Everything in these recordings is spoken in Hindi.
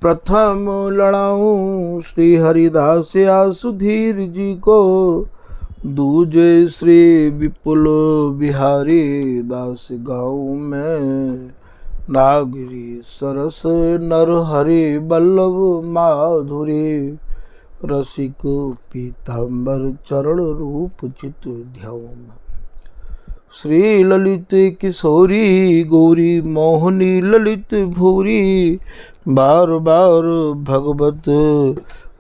प्रथम लड़ाऊं श्री हरिदास या सुधीर जी को, दूजे श्री विपुल बिहारी दास गाँव में। नागरी सरस नर हरि बल्लभ माधुरी, रसिक पीताम्बर चरण रूप चित ध्याऊं। श्री ललित किशोरी गौरी मोहनी ललित भूरी, बार बार भगवत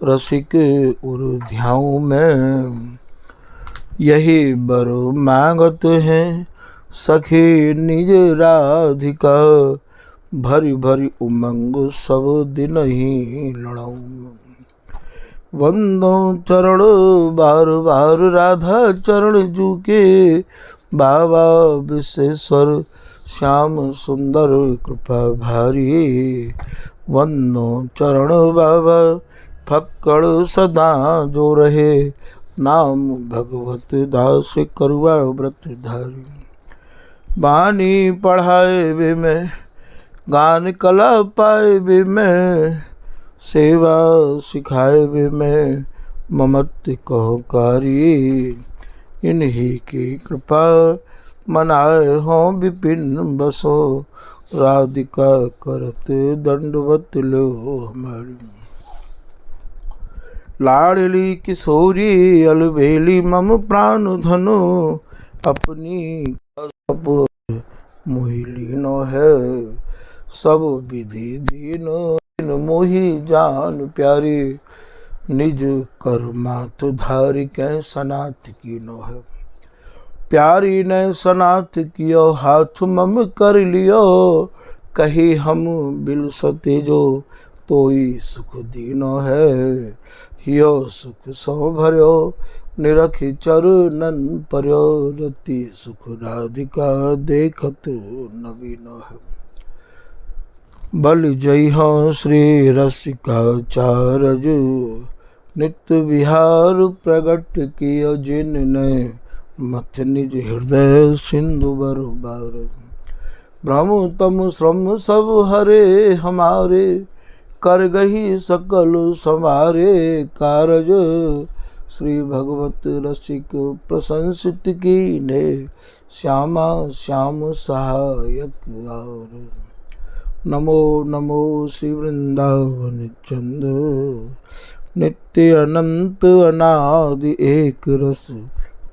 रसिक उर ध्याऊं में। यही बर मांगत हैं सखी निज राधिका, भरी भरी उमंग सब दिन ही लड़ाऊं। वंदो चरण बार बार राधा चरण जूके, बाबा विश्वेश्वर श्याम सुंदर कृपा भारी। वंदो चरण बाबा फक्कड़ सदा जो रहे, नाम भगवत दास करुआ व्रत धारी। बानी पढ़ाए वे में गान कला पाए वे में, सेवा सिखाए वे में ममत्व कहो कारी। इन्हीं की कृपा मनाए हो विपिन बसो, राधिका करत दंडवत लो हमारी। लाडली किशोरी अलबेली मम प्राण धनो, अपनी सब मोहि लीनो है। सब विधि दीन मोहि जान प्यारी, निज कर्मात धारी कै सनाथ कीनो है। प्यारी ने सनाथ कियो हाथ मम कर लियो, कही हम बिल सते जो तोई सुख दीनो है। हियो सुख सो भर्यो निरखि चरणन पर्यो, रति सुख राधिका देखत नवीनो है। बल जय हो श्री रसिकाचार्य, नित्य विहार प्रगट कियो जिनने, मथ निज हृदय सिंधु बरबार। ब्रह्म तम श्रम सब हरे हमारे, कर गही सकल समारे कारज। श्री भगवत रसिक प्रशंसित की ने, श्यामा श्याम सहायक और। नमो नमो श्री वृंदावन चंद, नित्य अनंत अनादि एक रस,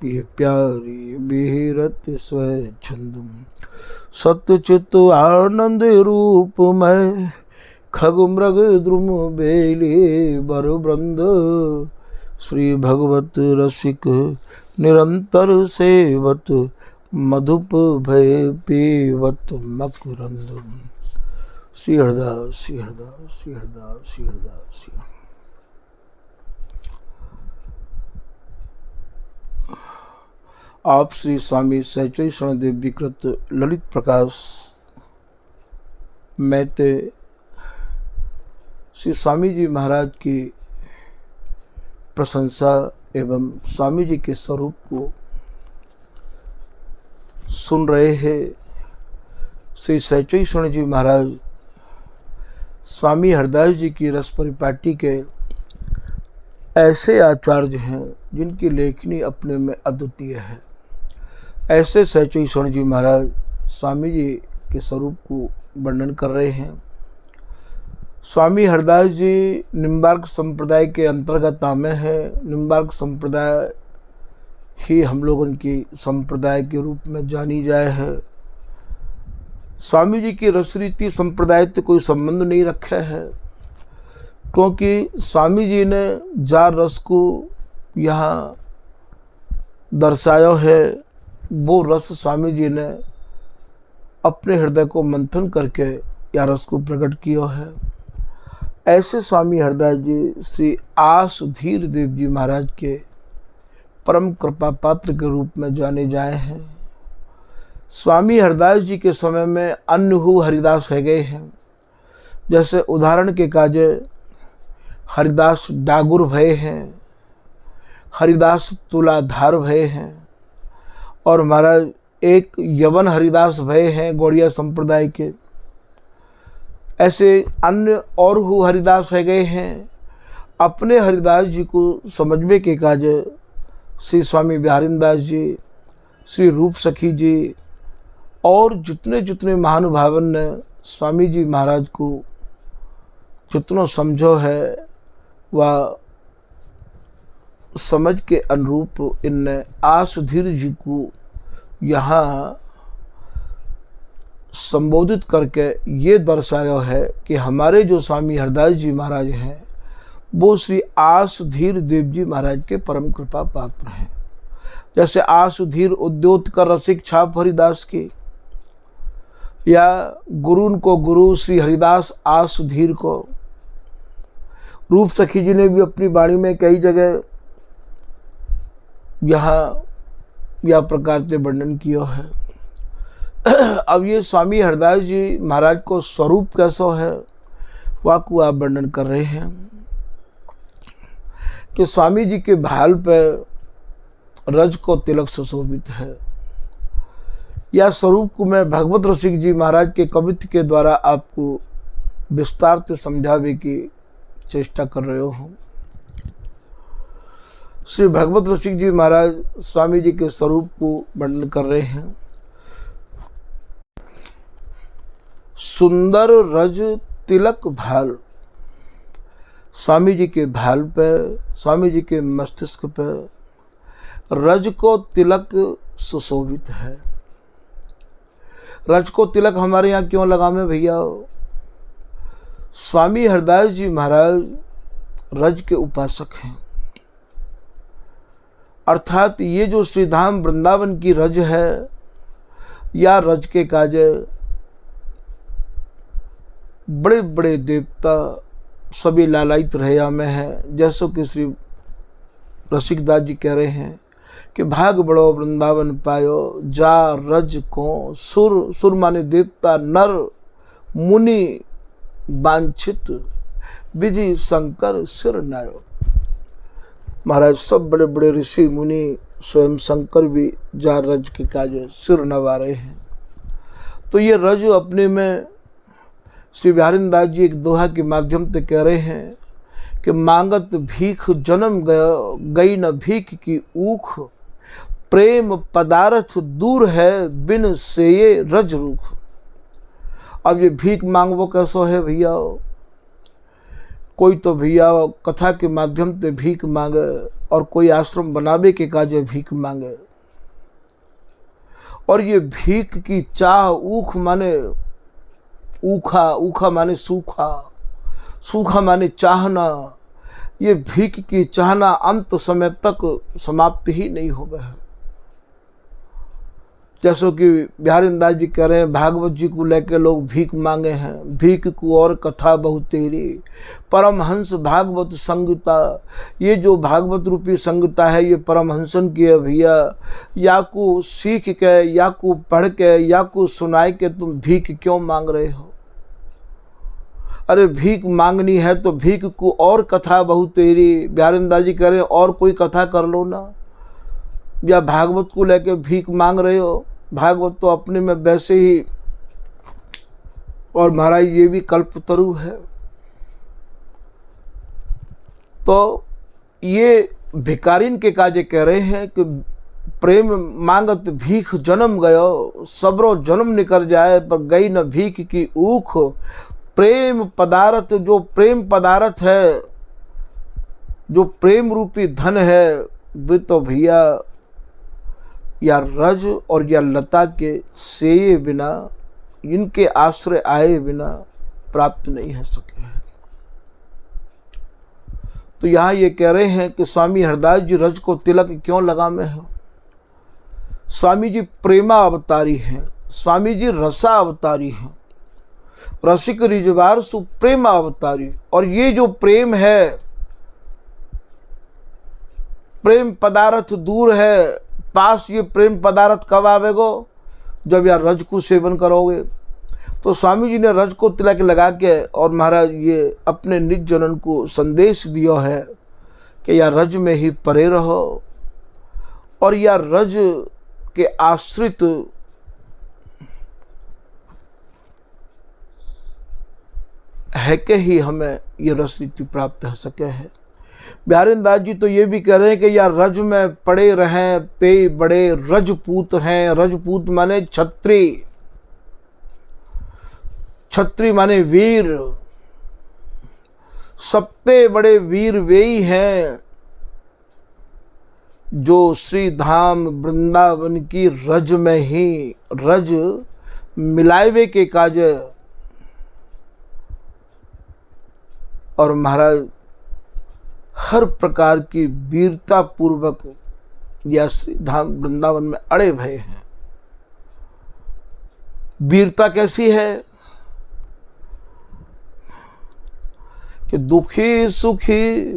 ये प्यारी बिहरत स्वच्छंद। सत्यचित आनंद रूप में, खग मृग द्रुम बेली बर वृंद। श्री भगवत रसिक निरंतर सेवत, मधुप भय पीवत मकरंद। श्री हरदास श्री हरदास श्री हरदास श्री हरदास श्री। आप श्री स्वामी सहचरी शरणदेव विकृत ललित प्रकाश मैते श्री स्वामी जी महाराज की प्रशंसा एवं स्वामी जी के स्वरूप को सुन रहे हैं। श्री सहचरी शरण जी महाराज स्वामी हरदास जी की रस परिपाटी के ऐसे आचार्य हैं जिनकी लेखनी अपने में अद्वितीय है। ऐसे सहचरी शरण जी महाराज स्वामी जी के स्वरूप को वर्णन कर रहे हैं। स्वामी हरदास जी निम्बार्क संप्रदाय के अंतर्गत आमे हैं। निम्बार्क संप्रदाय ही हम लोगों की संप्रदाय के रूप में जानी जाए है। स्वामी जी की रसरीति संप्रदाय से कोई संबंध नहीं रखे है, क्योंकि स्वामी जी ने जार रस को यहाँ दर्शाया है। वो रस स्वामी जी ने अपने हृदय को मंथन करके या रस को प्रकट किया है। ऐसे स्वामी हरदास जी श्री आसुधीर देव जी महाराज के परम कृपा पात्र के रूप में जाने जाए हैं। स्वामी हरदास जी के समय में अन्य हरिदास है गए हैं। जैसे उदाहरण के काजे हरिदास डागुर भय हैं, हरिदास तुलाधार भय हैं, और महाराज एक यवन हरिदास भय हैं गौड़िया संप्रदाय के। ऐसे अन्य और हु हरिदास है गए हैं। अपने हरिदास जी को समझने के काज श्री स्वामी बिहारीदास जी, श्री रूप सखी जी और जितने जितने महानुभावन ने स्वामी जी महाराज को जितना समझो है वह समझ के अनुरूप इनने आसुधीर जी को यहाँ संबोधित करके ये दर्शाया है कि हमारे जो स्वामी हरदास जी महाराज हैं वो श्री आसुधीर देव जी महाराज के परम कृपा पात्र हैं। जैसे आसुधीर उद्योतकर रसिक छाप हरिदास की, या गुरुन को गुरु श्री हरिदास आसुधीर को। रूप सखी जी ने भी अपनी वाणी में कई जगह यहाँ यह प्रकार से वर्णन किया है। अब ये स्वामी हरदास जी महाराज को स्वरूप कैसा है वाकु आप वर्णन कर रहे हैं कि स्वामी जी के भाल पे रज को तिलक सुशोभित है। यह स्वरूप को मैं भगवत रसिक जी महाराज के कवित्व के द्वारा आपको विस्तार से समझावे की चेष्टा कर रहे हूँ। श्री भगवत रसिक जी महाराज स्वामी जी के स्वरूप को वर्णन कर रहे हैं। सुंदर रज तिलक भाल, स्वामी जी के भाल पे, स्वामी जी के मस्तिष्क पे रज को तिलक सुशोभित है। रज को तिलक हमारे यहाँ क्यों लगावे भैया? स्वामी हरदास जी महाराज रज के उपासक हैं, अर्थात ये जो श्रीधाम वृंदावन की रज है या रज के काज बड़े बड़े देवता सभी लालायित रहया में है। जैसो कि श्री रसिकदास जी कह रहे हैं कि भाग बड़ो वृंदावन पायो, जा रज को सुर, सुर माने देवता, नर मुनि वांछित, विधि शंकर सिर नायो। महाराज सब बड़े बड़े ऋषि मुनि स्वयं शंकर भी जा रज के काज सिर नवा रहे हैं। तो ये रज अपने में श्री बिहारीदास जी एक दोहा के माध्यम से कह रहे हैं कि मांगत भीख जन्म गई न भीख की ऊख, प्रेम पदार्थ दूर है बिन से ये रज रूख। अब ये भीख मांगवो कैसो है भैया? कोई तो भैया कथा के माध्यम से भीख मांगे और कोई आश्रम बनावे के काज भीख मांगे, और ये भीख की चाह, ऊख माने ऊखा, ऊखा माने सूखा, सूखा माने चाहना, ये भीख की चाहना अंत समय तक समाप्त ही नहीं हो गया है। जैसो कि बिहारीदास जी कह रहे हैं, भागवत जी को लेकर लोग भीख मांगे हैं। भीख को और कथा बहुत तेरी, परमहंस भागवत संगता। ये जो भागवत रूपी संगता है ये परमहंसन की है भैया। या को सीख के, या को पढ़ के, या को सुनाए के तुम भीख क्यों मांग रहे हो? अरे भीख मांगनी है तो भीख को और कथा बहुत तेरी। बिहारीदास जी कह रहे हैं और कोई कथा कर लो ना, या भागवत को लेके भीख मांग रहे हो? भागवत तो अपने में वैसे ही, और महाराज ये भी कल्पतरु है। तो ये भिकारिन के काजे कह रहे हैं कि प्रेम मांगत भीख जन्म गयो, सबरो जन्म निकल जाए पर गई न भीख की ऊख। प्रेम पदार्थ, जो प्रेम पदार्थ है, जो प्रेम रूपी धन है, वे तो भैया या रज और या लता के सेये बिना, इनके आश्रय आए बिना प्राप्त नहीं हो सके हैं। तो यहाँ ये कह रहे हैं कि स्वामी हरदास जी रज को तिलक क्यों लगावे हैं? स्वामी जी प्रेमा अवतारी हैं, स्वामी जी रसा अवतारी हैं, रसिक रिजवार सु प्रेमा अवतारी। और ये जो प्रेम है, प्रेम पदार्थ दूर है, पास ये प्रेम पदार्थ कब आवेगो? जब यार रज को सेवन करोगे। तो स्वामी जी ने रज को तिलक लगा के और महाराज ये अपने निज जनन को संदेश दिया है कि यार रज में ही परे रहो, और यार रज के आश्रित रह के ही हमें ये रस रीति प्राप्त हो सके है। बिहारी दास जी तो ये भी कह रहे हैं कि यार रज में पड़े रहें ते बड़े रजपूत हैं। रजपूत माने छत्री, छत्री माने वीर, सबसे बड़े वीर वे ही हैं जो श्री धाम वृंदावन की रज में ही रज मिलावे के काज और महाराज हर प्रकार की वीरता पूर्वक या श्री धाम वृंदावन में अड़े भये हैं। वीरता कैसी है कि दुखी सुखी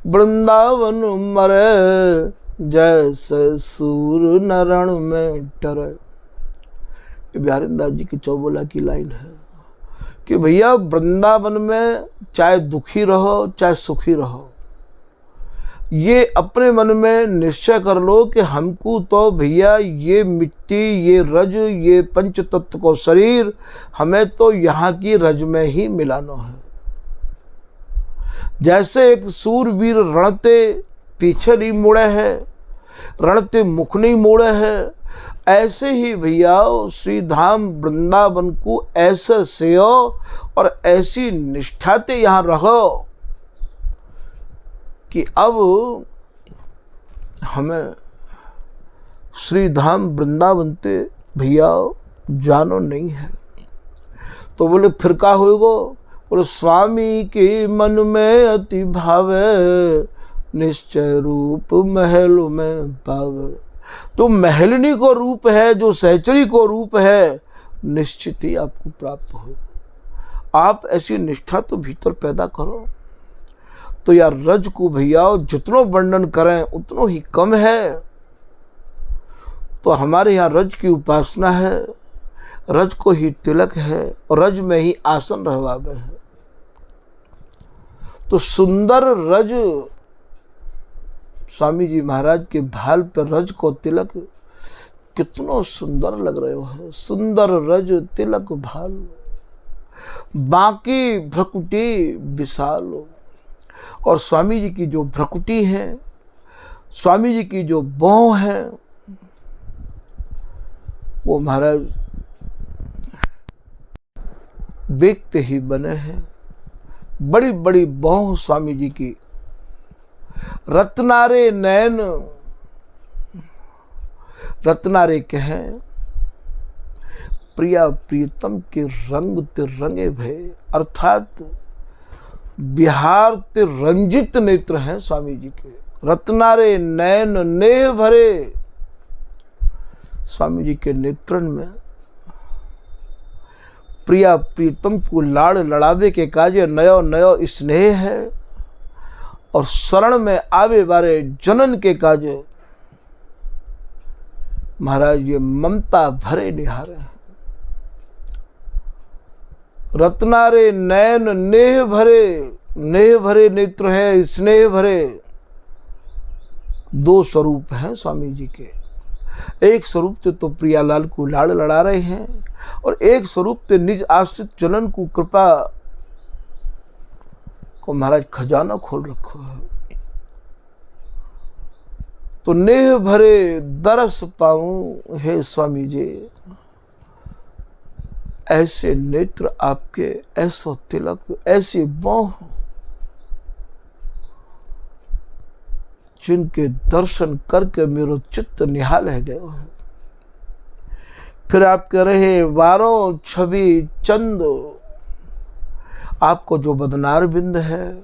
वृंदावन मरे, जैसे सूर नरण में टरे। बिहारी दास जी की चौबोला की लाइन है कि भैया वृंदावन में चाहे दुखी रहो चाहे सुखी रहो, ये अपने मन में निश्चय कर लो कि हमको तो भैया ये मिट्टी, ये रज, ये पंच तत्व को शरीर हमें तो यहाँ की रज में ही मिलाना है। जैसे एक सूरवीर रणते पीछे नहीं मुड़े है, रणते मुख नहीं मोड़े है, ऐसे ही भैया श्री धाम वृंदावन को ऐसे सेओ और ऐसी निष्ठाते यहाँ रहो कि अब हमें श्री धाम वृंदावन ते भैया जानो नहीं है। तो बोले फिर का होगो? बोले स्वामी के मन में अति भावे, निश्चय रूप महल में पावे। तो महलनी को रूप है, जो सहचरी को रूप है, निश्चित ही आपको प्राप्त हो। आप ऐसी निष्ठा तो भीतर पैदा करो। तो यार रज को भैया जितनो वर्णन करें उतनो ही कम है। तो हमारे यहाँ रज की उपासना है, रज को ही तिलक है और रज में ही आसन रहवावे है। तो सुंदर रज, स्वामी जी महाराज के भाल पर रज को तिलक कितनो सुंदर लग रहे हो। सुंदर रज तिलक भाल, बाकी भ्रकुटी विशाल। और स्वामी जी की जो भ्रकुटी है, स्वामी जी की जो बाँह है, वो महाराज देखते ही बने हैं। बड़ी बड़ी बाँह स्वामी जी की, रत्नारे नैन, रत्नारे कहें प्रिया प्रियतम के रंग ते रंगे भय, अर्थात बिहार ते रंजित नेत्र हैं स्वामी जी के। रत्नारे नैन नेह भरे, स्वामी जी के नेत्रन में प्रिया प्रीतम को लाड़ लड़ावे के काजे नयो नयो स्नेह है और शरण में आवे बारे जनन के काजे महाराज ये ममता भरे निहारे हैं। रत्नारे नैन नेह भरे नेत्र है, स्नेह भरे। दो स्वरूप हैं स्वामी जी के। एक स्वरूप से तो प्रियालाल को लाड़ लड़ा रहे हैं और एक स्वरूप से निज आश्रित जनन को कृपा को महाराज खजाना खोल रखो है। तो नेह भरे दरस पाऊं हे स्वामी जी, ऐसे नेत्र आपके, ऐसा तिलक, ऐसी बाँह, जिनके दर्शन करके मेरो चित्त निहाल है गयो है। फिर आप कह रहे वारों छवि चंद, आपको जो बदनार बिंद है,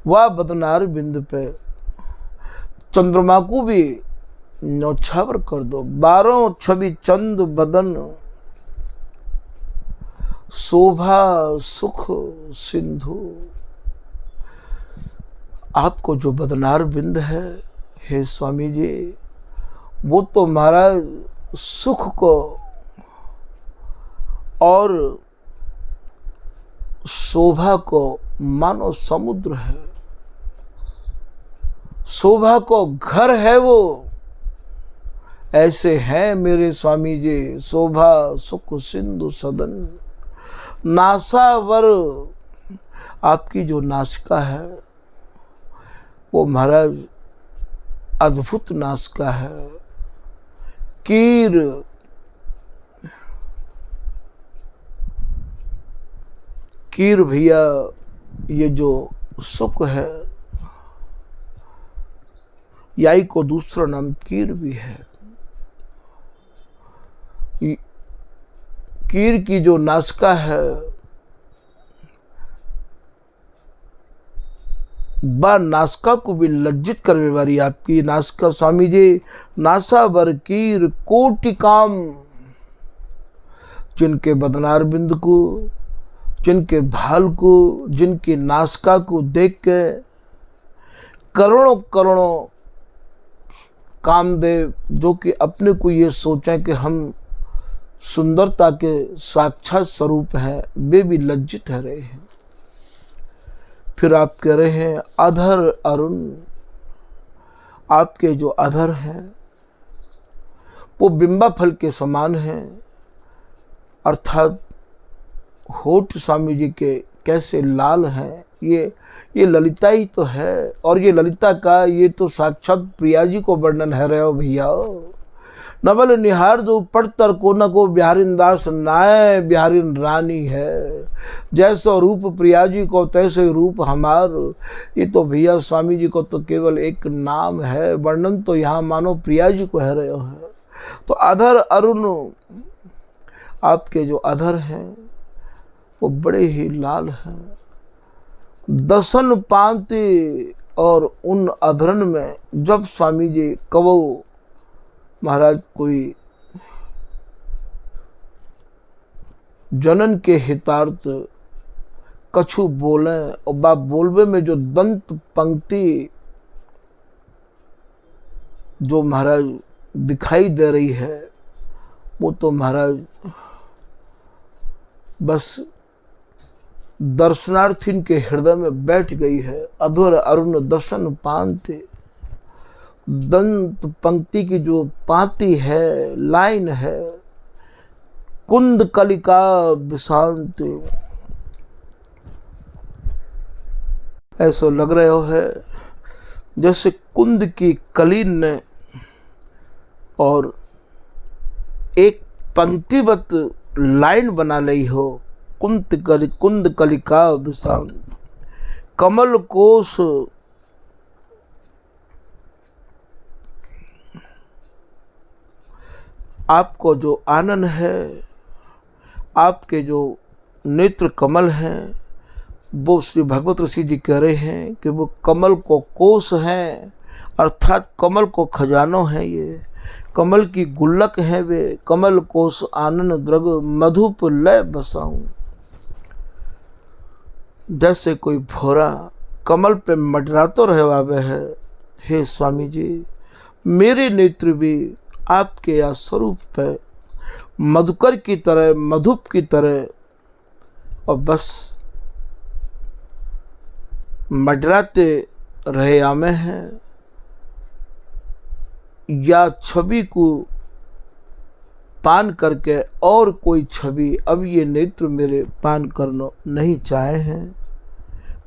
वह बदनार बिंद पे चंद्रमा को भी न्यौछावर कर दो। बारों छवि चंद बदन, शोभा सुख सिंधु। आपको जो बदनार बिंद है हे स्वामी जी, वो तो महाराज सुख को और शोभा को मानो समुद्र है, शोभा को घर है वो। ऐसे हैं मेरे स्वामी जी, शोभा सुख सिंधु सदन। नासावर आपकी जो नासिका है वो महाराज अद्भुत नासिका है। कीर भैया ये जो सुख है, याई को दूसरा नाम कीर भी है। कीर की जो नासिका है बा नासिका को भी लज्जित करने वाली आपकी नासिका स्वामी जी। नासा बर कीर कोटि काम, जिनके बदनार बिंद को, जिनके भाल को, जिनकी नासिका को देख के करोड़ों करोड़ों कामदेव जो कि अपने को ये सोचें कि हम सुंदरता के साक्षात स्वरूप हैं, वे भी लज्जित है रहे हैं। फिर आप कह रहे हैं अधर अरुण, आपके जो अधर हैं वो बिंबा फल के समान हैं, अर्थात होठ स्वामी जी के कैसे लाल हैं। ये ललिता ही तो है, और ये ललिता का ये तो साक्षात प्रिया जी को वर्णन है रहे हो भैया। नवल निहार जो पढ़तर को न को बिहारिन दास नाय बिहारिन रानी है, जैसो रूप प्रिया जी को तैसे रूप हमार। ये तो भैया स्वामी जी को तो केवल एक नाम है, वर्णन तो यहाँ मानो प्रिया जी को है रहे हो है। तो अधर अरुण, आपके जो अधर हैं वो बड़े ही लाल हैं। दसन पांति, और उन अधरन में जब स्वामी जी कवो महाराज कोई जनन के हितार्थ कछु बोले, और बा बोलवे में जो दंत पंक्ति जो महाराज दिखाई दे रही है वो तो महाराज बस दर्शनार्थी के हृदय में बैठ गई है। अधर अरुण दर्शन पांति, दंत पंक्ति की जो पाती है, लाइन है, कुंद कलिका विशांत, ऐसा लग रहे हो है जैसे कुंद की कली ने और एक पंक्तिवत लाइन बना ली हो। कुंद कलिका विशांत, कमल कोश, आपको जो आनंद है, आपके जो नेत्र कमल हैं, वो श्री भगवत ऋषि जी कह रहे हैं कि वो कमल को कोश हैं, अर्थात कमल को खजानो है। ये कमल की गुल्लक है वे, कमल कोश आनंद द्रग मधुप लय बसाऊं। जैसे कोई भोरा कमल पे मडरातो रहे वावे है। हे स्वामी जी, मेरे नेत्र भी आपके या स्वरूप पे मधुकर की तरह, मधुप की तरह, और बस मडराते रहे आमे हैं, या छवि को पान करके और कोई छवि अब ये नेत्र मेरे पान करना नहीं चाहे हैं।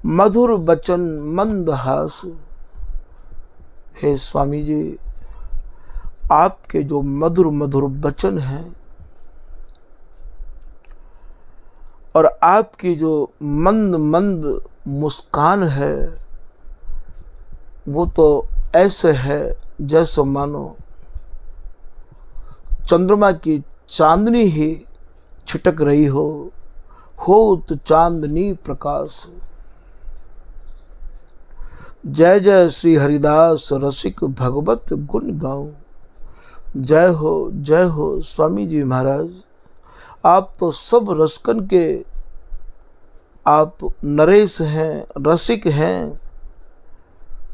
मधुर वचन मंद हास, हे स्वामी जी, आपके जो मधुर मधुर वचन हैं और आपकी जो मंद मंद मुस्कान है वो तो ऐसे है जैसे मानो चंद्रमा की चांदनी ही छिटक रही हो तो चांदनी प्रकाश। जय जय श्री हरिदास रसिक भगवत गुण गाऊं। जय हो स्वामी जी महाराज। आप तो सब रसकन के आप नरेश हैं, रसिक हैं,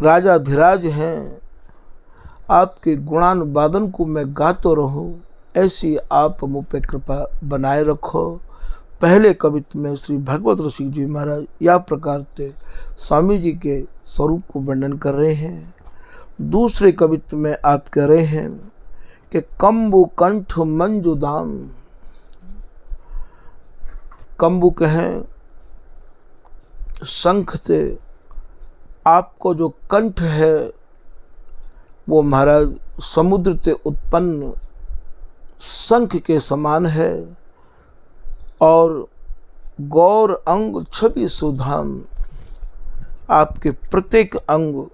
राजाधिराज हैं। आपके गुणान वादन को मैं गातो रहूं, ऐसी आप मुझ पे कृपा बनाए रखो। पहले कवित्व में श्री भगवत ऋषि जी महाराज या प्रकार से स्वामी जी के स्वरूप को वर्णन कर रहे हैं। दूसरे कवित्व में आप कह रहे हैं कि कंबु कंठ मंजुदाम, कंबु कहें, शंख से आपको जो कंठ है वो महाराज समुद्र से उत्पन्न शंख के समान है, और गौर अंग छवि सुधाम, आपके प्रत्येक अंग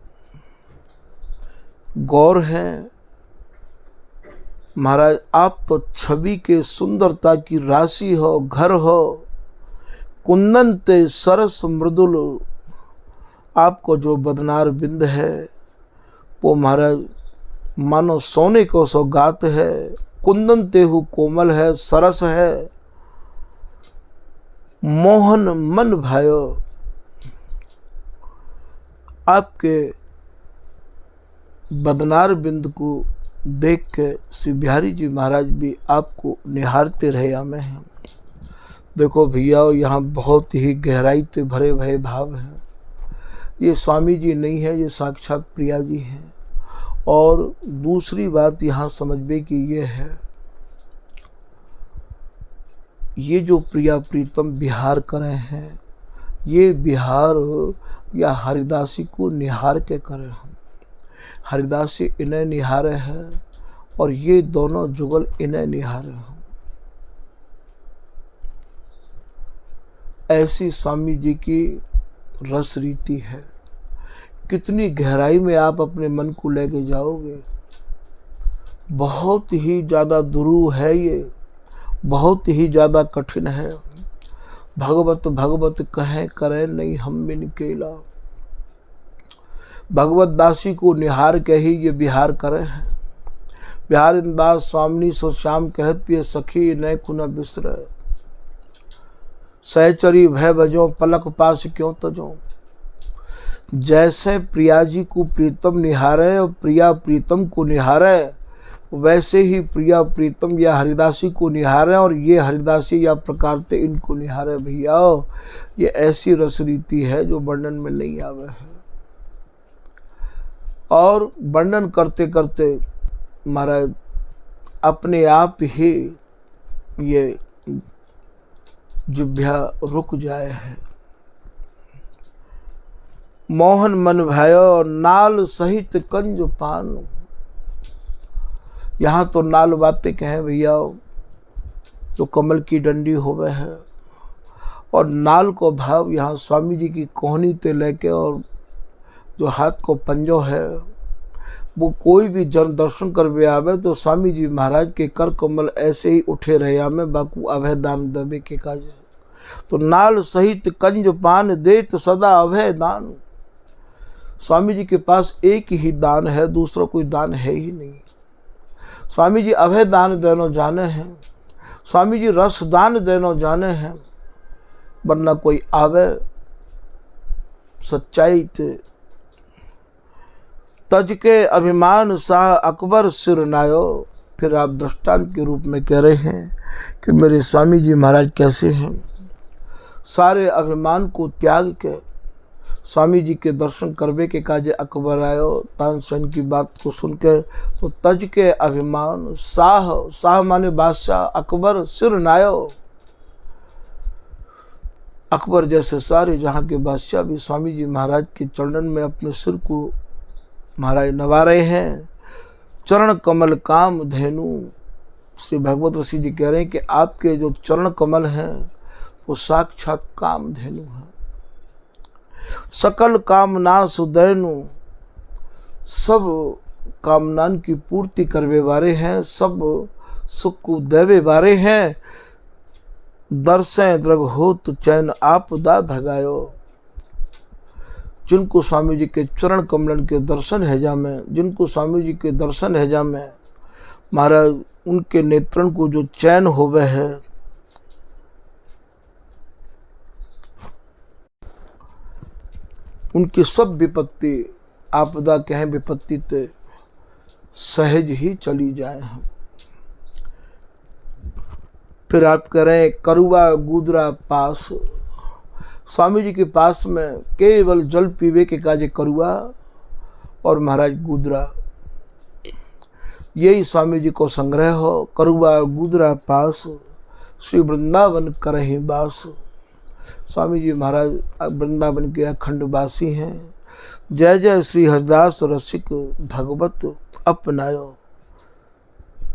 गौर हैं। महाराज आप तो छवि के सुंदरता की राशि हो, घर हो। कुंदन ते सरस मृदुल, आपको जो बदनार बिंद है वो महाराज मानो सोने को सौगात है। कुंदन तेहु कोमल है, सरस है। मोहन मन भायो, आपके बदनार बिंद को देख के श्री बिहारी जी महाराज भी आपको निहारते रहे हमें हैं। देखो भैया, यहाँ बहुत ही गहराई से भरे भरे भाव हैं। ये स्वामी जी नहीं है, ये साक्षात प्रिया जी हैं। और दूसरी बात यहाँ समझने की ये है, ये जो प्रिया प्रीतम विहार करे हैं, ये विहार या हरिदासी को निहार के करे हम। हरिदासी इन्हें निहारे हैं और ये दोनों जुगल इन्हें निहारे हैं। ऐसी स्वामी जी की रस रीति है। कितनी गहराई में आप अपने मन को लेके जाओगे, बहुत ही ज़्यादा दुरूह है ये, बहुत ही ज़्यादा कठिन है। भगवत भगवत कहें करे नहीं हम बिन केला, भगवत दासी को निहार के ही ये विहार करे हैं। बिहार दास स्वामी सो श्याम कहती है, सखी नय खुना बिसरे, सहचरी भय बजो पलक पास क्यों तजो। जैसे प्रिया जी को प्रीतम निहारे और प्रिया प्रीतम को निहारे, वैसे ही प्रिया प्रीतम या हरिदासी को निहारे और ये हरिदासी या प्रकार से इनको निहारे। भैया ये ऐसी रस रीति है जो वर्णन में नहीं आवे है। और वर्णन करते करते महाराज अपने आप ही ये जिह्वा रुक जाए है। मोहन मन भयो नाल सहित कंज पान, यहाँ तो नाल बातें कहें भैया, जो कमल की डंडी होवे है। और नाल को भाव यहाँ स्वामी जी की कोहनी ते लेके और जो हाथ को पंजो है, वो कोई भी जन दर्शन कर आवे तो स्वामी जी महाराज के कर कमल ऐसे ही उठे रहे हमें, बाकू अभय दान दबे के काज। तो नाल सहित कंज पान देत सदा अभय दान। स्वामी जी के पास एक ही दान है, दूसरा कोई दान है ही नहीं। स्वामी जी अभय दान देनो जाने हैं, स्वामी जी रस दान देनो जाने हैं। वरना कोई आवे सच्चाई थे, तज के अभिमान शाह अकबर सिर नायो। फिर आप दृष्टांत के रूप में कह रहे हैं कि मेरे स्वामी जी महाराज कैसे हैं। सारे अभिमान को त्याग के स्वामी जी के दर्शन करवे के काजे अकबर आयो। तानसेन की बात को सुन के तो तज के अभिमान शाह, शाह माने बादशाह, अकबर सिर नायो। अकबर जैसे सारे जहाँ के बादशाह भी स्वामी जी महाराज के चरणन में अपने सिर को महाराज नवा रहे हैं। चरण कमल काम धेनु, श्री भगवत ऋषि जी कह रहे हैं कि आपके जो चरण कमल हैं वो साक्षात काम धेनु है। सकल कामना सुदैनु, सब कामनान की पूर्ति करवे वाले हैं, सब सुख को देवे वाले हैं। दर्शन द्रग हो तो चैन आपदा भगायो। जिनको स्वामी जी के चरण कमलन के दर्शन है जामे, जिनको स्वामी जी के दर्शन है जामे, महाराज उनके नेत्रन को जो चैन होवे है, उनकी सब विपत्ति आपदा कहें विपत्ति ते सहज ही चली जाए हैं। फिर आप कह रहे हैं करुआ गुदरा पास। स्वामी जी के पास में केवल जल पीवे के काजे करुआ और महाराज गुदरा, यही स्वामी जी को संग्रह हो। करुआ गुदरा पास श्री वृंदावन करहि बास। स्वामी जी महाराज वृंदावन के अखंड वासी हैं। जय जय श्री हरिदास रसिक भगवत अपनायो।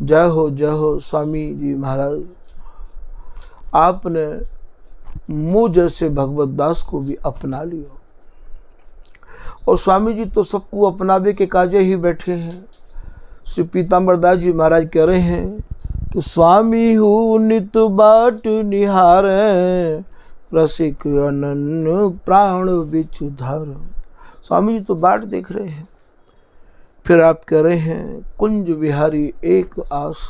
जय हो स्वामी जी महाराज, आपने मुझ जैसे भगवत दास को भी अपना लियो। और स्वामी जी तो सबको अपनावे के काजे ही बैठे हैं। श्री पीताम्बर दास जी महाराज कह रहे हैं कि स्वामी हूँ नित बाट निहारे, रसिक अनन्य प्राण बिच धार। स्वामी जी तो बाट देख रहे हैं। फिर आप कह रहे हैं कुंज विहारी एक आस।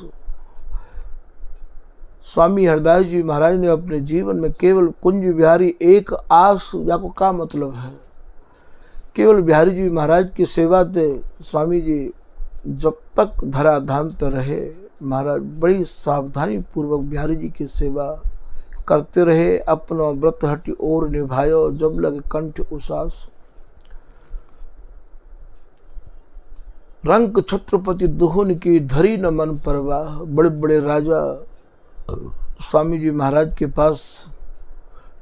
स्वामी हरदास जी महाराज ने अपने जीवन में केवल कुंज विहारी एक आस, या को क्या मतलब है? केवल बिहारी जी महाराज की सेवा थे। स्वामी जी जब तक धराधाम पर रहे, महाराज बड़ी सावधानी पूर्वक बिहारी जी की सेवा करते रहे। अपना व्रत हटि और निभायो, जब लगे कंठ उसास। रंक छत्रपति दुहुन की धरी न मन परवाह। बड़े बड़े राजा स्वामी जी महाराज के पास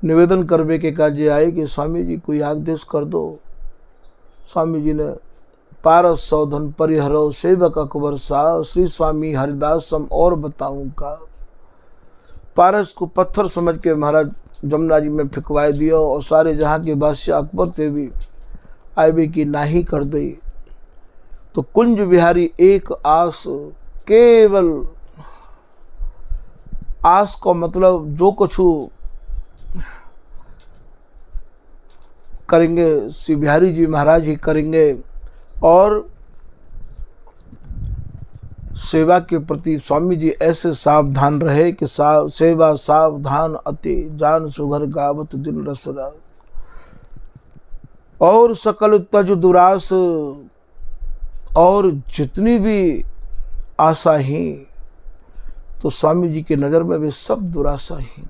निवेदन करवे के काजे आए कि स्वामी जी कोई आदेश कर दो। स्वामी जी ने पारस सौधन परिहरो सेवक अकबर सा, श्री स्वामी हरिदास सम और बताऊं का। पारस को पत्थर समझ के महाराज जमुना जी में फिकवाए दिया और सारे जहां के बादशाह अकबर थे भी आईबे की नाही कर दी। तो कुंज विहारी एक आस, केवल आस को मतलब जो कुछ करेंगे श्री बिहारी जी महाराज ही करेंगे। और सेवा के प्रति स्वामी जी ऐसे सावधान रहे कि सेवा सावधान अति, जान सुघर गावत दिन रसरा। और सकल तज दुरास, और जितनी भी आशा ही, तो स्वामी जी के नजर में वे सब दुराशा ही।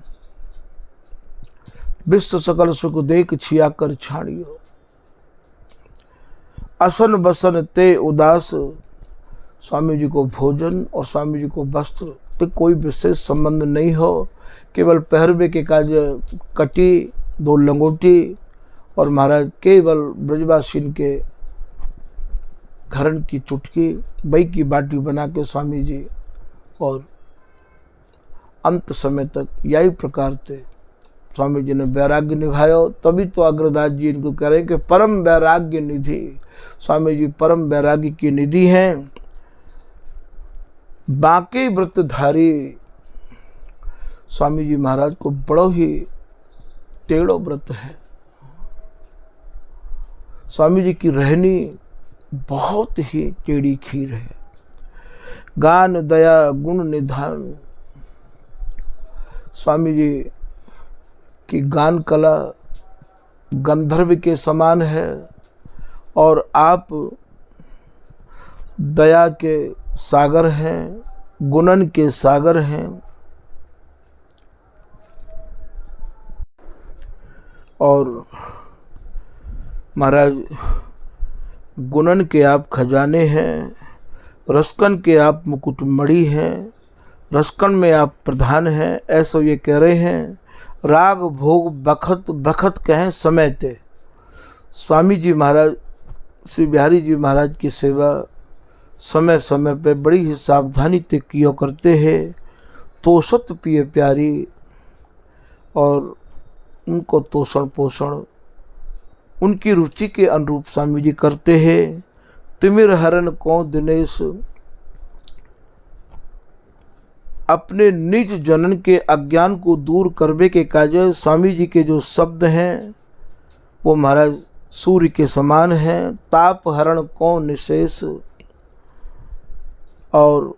विश्व सकल सुख देख छिया कर छाड़ियो, असन बसन ते उदास। स्वामी जी को भोजन और स्वामी जी को वस्त्र तो कोई विशेष संबंध नहीं हो। केवल पहरवे के काज कटी, दो लंगोटी, और महाराज केवल ब्रजवासीन के घरन की चुटकी, बई की बाटी बना के स्वामी जी और अंत समय तक यही प्रकार थे। स्वामी जी ने वैराग्य निभाया। तभी तो अग्रदास जी इनको कह रहे हैं कि परम वैराग्य निधि। स्वामी जी परम वैराग्य की निधि हैं। बाकी व्रतधारी स्वामी जी महाराज को बड़ो ही टेढ़ो व्रत है। स्वामी जी की रहनी बहुत ही टेढ़ी खीर है। गान दया गुण निधान। स्वामी जी की गान कला गंधर्व के समान है और आप दया के सागर हैं, गुणन के सागर हैं। और महाराज गुणन के आप खजाने हैं, रसकन के आप मुकुटमणि हैं, रसकन में आप प्रधान हैं। ऐसा ये कह रहे हैं राग भोग बखत बखत कहें समय ते। स्वामी जी महाराज श्री बिहारी जी महाराज की सेवा समय समय पे बड़ी ही सावधानी से किया करते हैं। तोषत पिए प्यारी, और उनको तोषण पोषण उनकी रुचि के अनुरूप स्वामी जी करते हैं। तिमिर हरण को दिनेश, अपने निज जनन के अज्ञान को दूर करने के कार्य स्वामी जी के जो शब्द हैं वो महाराज सूर्य के समान हैं। ताप हरण को निशेष, और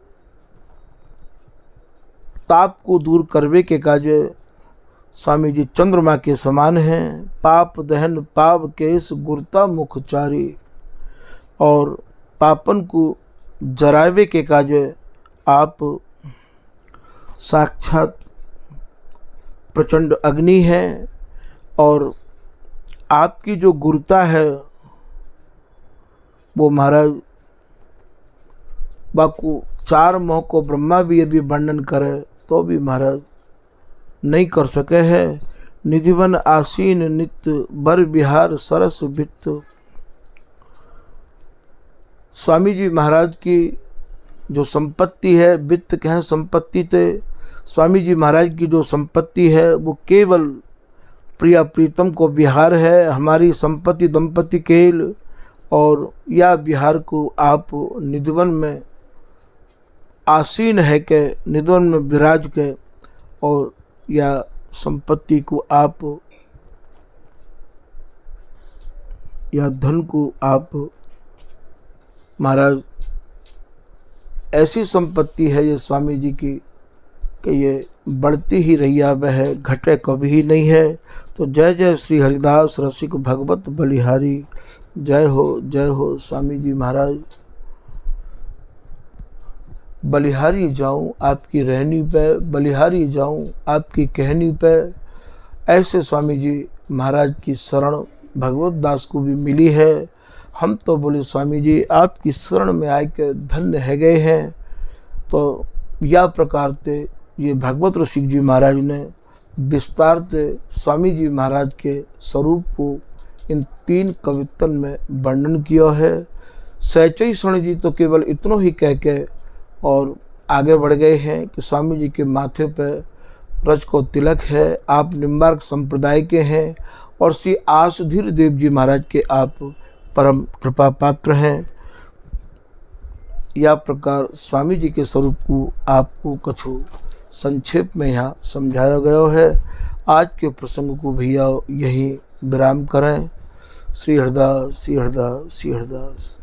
ताप को दूर करने के कार्य स्वामी जी चंद्रमा के समान हैं। पाप दहन पाप केश गुरता मुखचारी, और पापन को जरावे के कार्य आप साक्षात प्रचंड अग्नि है। और आपकी जो गुरुता है वो महाराज बाकू चार मोह को ब्रह्मा भी यदि वर्णन करे तो भी महाराज नहीं कर सके हैं। निधिवन आसीन नित्य बर बिहार सरस वित्त। स्वामी जी महाराज की जो संपत्ति है, वित्त कहें संपत्ति थे, स्वामी जी महाराज की जो संपत्ति है वो केवल प्रिया प्रीतम को विहार है। हमारी संपत्ति दंपति केल और या विहार को आप निधिवन में आसीन है के, निधिवन में विराज के, और या संपत्ति को आप या धन को आप महाराज, ऐसी संपत्ति है ये स्वामी जी की कि ये बढ़ती ही रही आवे है, घटे कभी ही नहीं है। तो जय जय श्री हरिदास रसिक भगवत बलिहारी। जय हो स्वामी जी महाराज। बलिहारी जाऊं आपकी रहनी पे, बलिहारी जाऊं आपकी कहनी पे। ऐसे स्वामी जी महाराज की शरण भगवत दास को भी मिली है। हम तो बोले स्वामी जी आपकी शरण में आए के धन्य है गए हैं। तो यह प्रकार से ये भगवत रसिक जी महाराज ने विस्तार से स्वामी जी महाराज के स्वरूप को इन 3 कवितन में वर्णन किया है। सहचई शरण जी तो केवल इतना ही कह के और आगे बढ़ गए हैं कि स्वामी जी के माथे पर रज को तिलक है, आप निम्बार्क संप्रदाय के हैं और श्री आसुधीर देव जी महाराज के आप परम कृपा पात्र हैं। या प्रकार स्वामी जी के स्वरूप को आपको कछु संक्षेप में यहाँ समझाया गया है। आज के प्रसंग को भैया यही विराम करें। श्री हरदास, श्री हरदास, श्री हरदास।